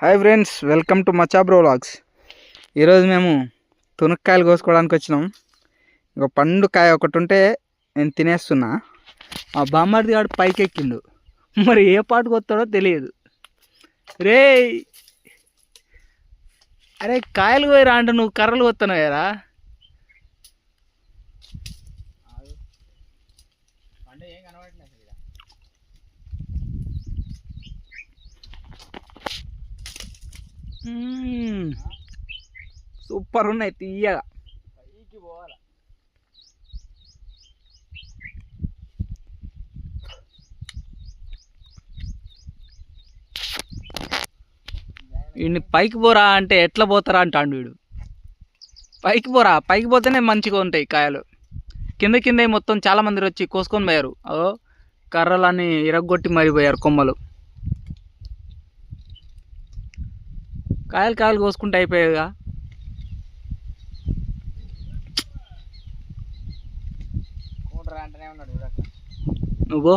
Hi friends, welcome to Maccha bro vlogs. ఈరోజు మేము తునక్కాయలు కోసుకోవడానికి వచ్చినాం. ఒక పండు కాయ ఒకటి ఉంటే నేను తినేస్తున్నా. ఆ బామ్మర్ది గాడు పైకి ఎక్కిండు, మరి ఏ పాటుకు వస్తాడో తెలియదు. రే అరే కాయలు పోయిరా అంటే నువ్వు కర్రలు వస్తున్నాయరా. సూపర్ ఉన్నాయి, తీయగా. వీడిని పైకి పోరా అంటే ఎట్లా పోతారా అంటాడు వీడు. పైకి పోరా, పైకి పోతేనే మంచిగా ఉంటాయి కాయలు. కింద కింద మొత్తం చాలా మంది వచ్చి కోసుకొని పోయారు. అదో కర్రలన్నీ ఇరగొట్టి మరిపోయారు కొమ్మలు. కాయలు కాయలు కోసుకుంటే అయిపోయాయిగా. నువ్వు